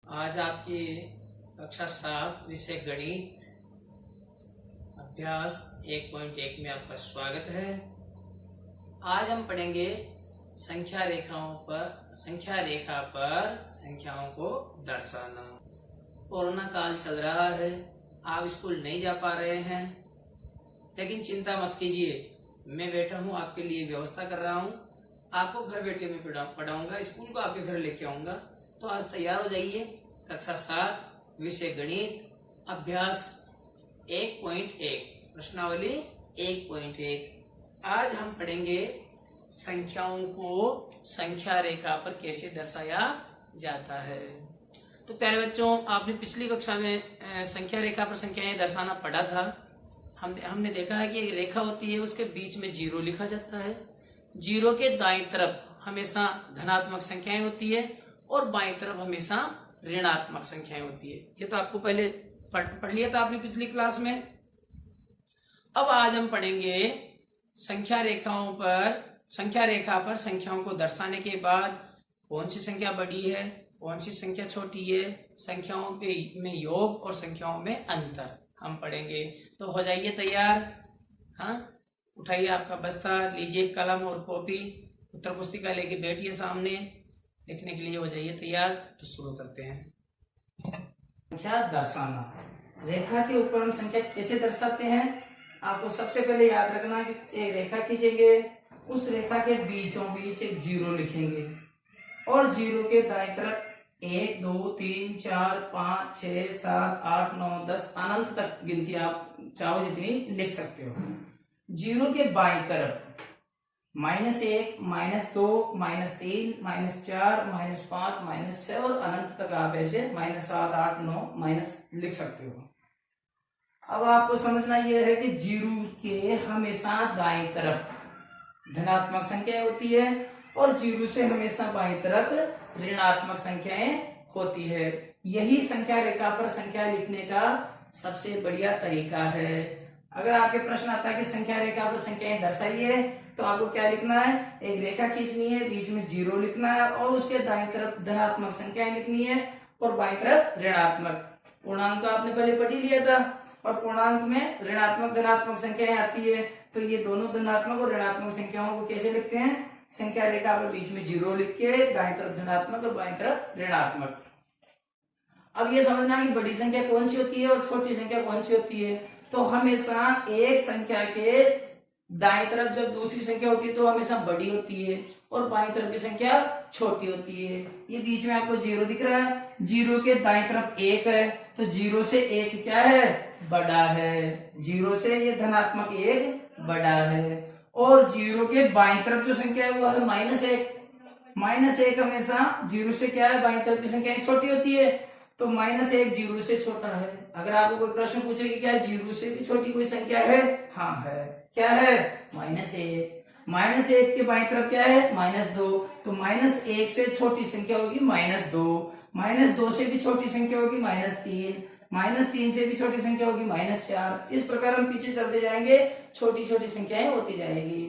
आज आपकी कक्षा 7 विषय गणित अभ्यास 1.1 में आपका स्वागत है। आज हम पढ़ेंगे संख्या रेखा पर संख्याओं को दर्शाना। कोरोना काल चल रहा है, आप स्कूल नहीं जा पा रहे हैं, लेकिन चिंता मत कीजिए, मैं बैठा हूँ, आपके लिए व्यवस्था कर रहा हूँ। आपको घर बैठे मैं पढ़ाऊंगा, स्कूल को आपके घर लेके आऊंगा। तो आज तैयार हो जाइए। कक्षा 7 विषय गणित अभ्यास 1.1 प्रश्नावली 1.1। आज हम पढ़ेंगे संख्याओं को संख्या रेखा पर कैसे दर्शाया जाता है। तो प्यारे बच्चों, आपने पिछली कक्षा में संख्या रेखा पर संख्याएं दर्शाना पढ़ा था। हमने देखा है कि एक रेखा होती है, उसके बीच में 0 लिखा जाता है। 0 के दाईं तरफ हमेशा धनात्मक संख्याएं होती है और बाईं तरफ हमेशा ऋणात्मक संख्याएं होती है। ये तो आपको पहले पढ़ लिया था आपने पिछली क्लास में। अब आज हम पढ़ेंगे संख्या रेखा पर संख्याओं को दर्शाने के बाद कौन सी संख्या बड़ी है, कौन सी संख्या छोटी है, संख्याओं में योग और संख्याओं में अंतर हम पढ़ेंगे। तो हो जाइए तैयार। हाँ, उठाइए आपका बस्ता, लीजिए कलम और कॉपी, उत्तर पुस्तिका लेके बैठिए सामने, लिखने के लिए हो जाइए तैयार। तो शुरू करते हैं। संख्या दर्शाना। रेखा के ऊपर हम संख्या कैसे दर्शाते हैं, आपको सबसे पहले याद रखना कि एक रेखा खींचेंगे, उस रेखा के बीचों बीच एक 0 लिखेंगे और 0 के दाईं तरफ 1 2 3 4 5 6 7 8 9 10 अनंत तक गिनती आप चाहो जितनी लिख सकते हो। 0 के बाईं तरफ -1 -2 -3 -4 -5 -6 और अनंत तक आप ऐसे -7 8 9 लिख सकते हो। अब आपको समझना यह है कि 0 के हमेशा दाईं तरफ धनात्मक संख्याएं होती है और 0 से हमेशा बाईं तरफ ऋणात्मक संख्याएं होती है। यही संख्या रेखा पर संख्या लिखने का सबसे बढ़िया तरीका है। अगर आपके प्रश्न आता है कि संख्या रेखा पर संख्याएं दर्शाइए, तो आपको क्या लिखना है, एक रेखा खींचनी है, बीच में 0 लिखना है और उसके दाईं तरफ धनात्मक संख्याएं लिखनी है और बाईं तरफ ऋणात्मक। पूर्णांक तो आपने पहले पढ़ ही लिया था और पूर्णांक में ऋणात्मक धनात्मक संख्याएं आती है। तो ये दोनों धनात्मक और ऋणात्मक संख्याओं को कैसे लिखते हैं, संख्या रेखा पर बीच में 0 लिख के दाईं तरफ धनात्मक और बाईं तरफ ऋणात्मक। अब ये समझना कि बड़ी संख्या कौन सी होती है और छोटी संख्या कौन सी होती है। तो हमेशा एक संख्या के दाईं तरफ जब दूसरी संख्या होती है तो हमेशा बड़ी होती है और बाईं तरफ की संख्या छोटी होती है। ये बीच में आपको 0 दिख रहा है, 0 के दाईं तरफ 1 है, तो 0 से 1 क्या है, बड़ा है। 0 से ये धनात्मक 1 बड़ा है और 0 के बाईं तरफ जो संख्या है वो है -1। -1 हमेशा 0 से क्या है, बाईं तरफ की संख्या छोटी होती है, तो -1 0 से छोटा है। अगर आपको कोई प्रश्न पूछे कि क्या 0 से भी छोटी कोई संख्या है, हाँ है। क्या है, -1। -1 के बाईं तरफ क्या है, -2, तो -1 से छोटी संख्या होगी -2, -2 से भी छोटी संख्या होगी -3, -3 से भी छोटी संख्या होगी -4। इस प्रकार हम पीछे चलते जाएंगे, छोटी छोटी संख्याएं होती जाएगी।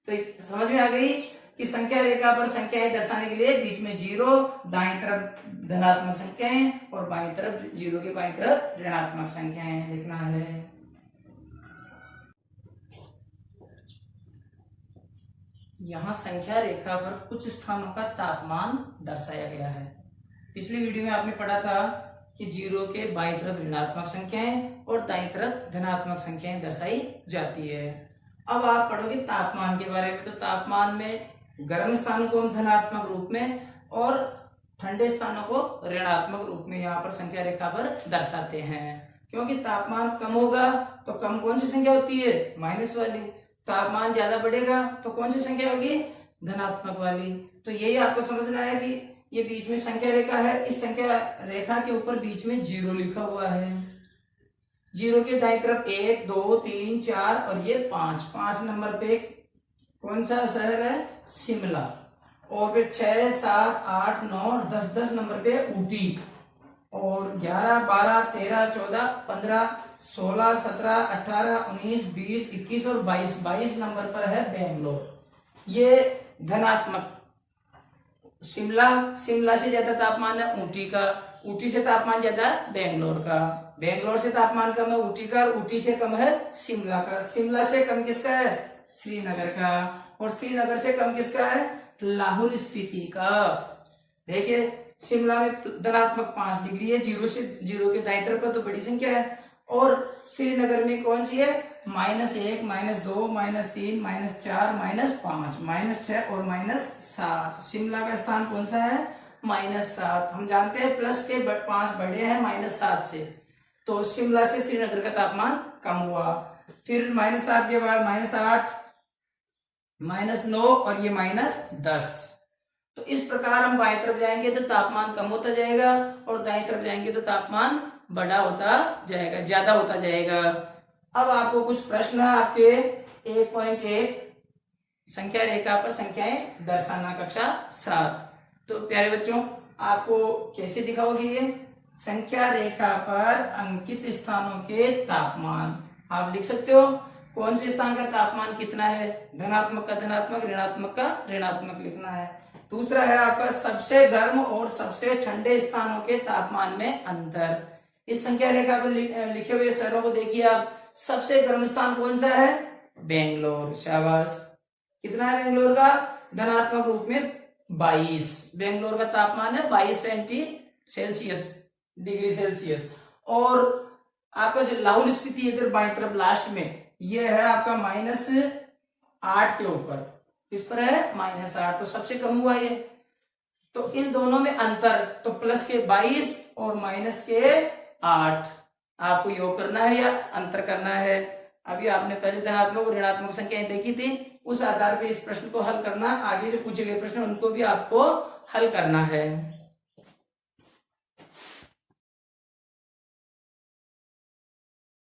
तो समझ में आ गई कि संख्या रेखा पर संख्याएं दर्शाने के लिए बीच में 0, दाईं तरफ धनात्मक संख्याएं और बाईं तरफ 0 के बाईं तरफ ऋणात्मक संख्याएं लिखना है। यहाँ संख्या रेखा पर कुछ स्थानों का तापमान दर्शाया गया है। पिछली वीडियो में आपने पढ़ा था कि 0 के बाईं तरफ ऋणात्मक संख्याएं और दाईं तरफ धनात्मक संख्याएं दर्शाई जाती है। अब आप पढ़ोगे तापमान के बारे में। तो तापमान में गर्म स्थानों को हम धनात्मक रूप में और ठंडे स्थानों को ऋणात्मक रूप में यहाँ पर संख्या रेखा पर दर्शाते हैं। क्योंकि तापमान कम होगा तो कम कौन सी संख्या होती है, माइनस वाली। तापमान ज्यादा बढ़ेगा तो कौन सी संख्या होगी, धनात्मक वाली। तो यही आपको समझना है कि ये बीच में संख्या रेखा है, इस संख्या रेखा के ऊपर बीच में 0 लिखा हुआ है। 0 के दाईं तरफ 1 2 3 4 और ये 5 नंबर पे कौन सा शहर है, शिमला। और फिर 6 7 8 9 और 10 नंबर पे ऊटी और 11 12 13 14 15 16 17 18 19 20 21 और 22 नंबर पर है बेंगलोर। ये धनात्मक शिमला से ज्यादा तापमान है ऊटी का। ऊटी से तापमान ज्यादा बेंगलोर का, बेंगलोर से तापमान कम है ऊटी का, और ऊटी से कम है शिमला का, शिमला से कम किसका है श्रीनगर का, और श्रीनगर से कम किसका है लाहौल स्पीति का। देखिए शिमला में धनात्मक 5 डिग्री है, जीरो के दाईं तरफ पर, तो बड़ी संख्या है। और श्रीनगर में कौन सी है -1, -2, -3, -4, -5, -6 और -7। शिमला का स्थान कौन सा है -7। हम जानते हैं प्लस के 5 बड़े हैं -7 से, तो शिमला से श्रीनगर का तापमान कम हुआ। फिर -7 के बाद -8, -9 और ये -10। तो इस प्रकार हम बाएं तरफ जाएंगे तो तापमान कम होता जाएगा, और दाएं तरफ जाएंगे तो तापमान बड़ा होता जाएगा, ज्यादा होता जाएगा। अब आपको कुछ प्रश्न आपके 1.1 संख्या रेखा पर संख्याएं दर्शाना कक्षा 7। तो प्यारे बच्चों आपको कैसे दिखाओगे ये संख्या रेखा पर अंकित स्थानों के तापमान। आप लिख सकते हो कौन से स्थान का तापमान कितना है, धनात्मक का धनात्मक, ऋणात्मक का ऋणात्मक लिखना है। दूसरा है आपका सबसे गर्म और सबसे ठंडे स्थानों के तापमान में अंतर। इस संख्या रेखा पर लिखे हुए शहरों को देखिए आप, सबसे गर्म स्थान कौन सा है बेंगलोर, शाबाश। कितना है बेंगलोर का धनात्मक रूप में 22, बेंगलोर का तापमान है 22 डिग्री सेल्सियस। और आपका जो लाहौल स्पीति इधर बाईं तरफ लास्ट में ये है आपका -8 के ऊपर, किस पर है -8, तो सबसे कम हुआ ये। तो इन दोनों में अंतर, तो प्लस के 22 और माइनस के 8 आपको योग करना है या अंतर करना है। अभी आपने पहले धनात्मक और ऋणात्मक संख्याएं देखी थी, उस आधार पे इस प्रश्न को हल करना, आगे जो पूछे गए प्रश्न उनको भी आपको हल करना है।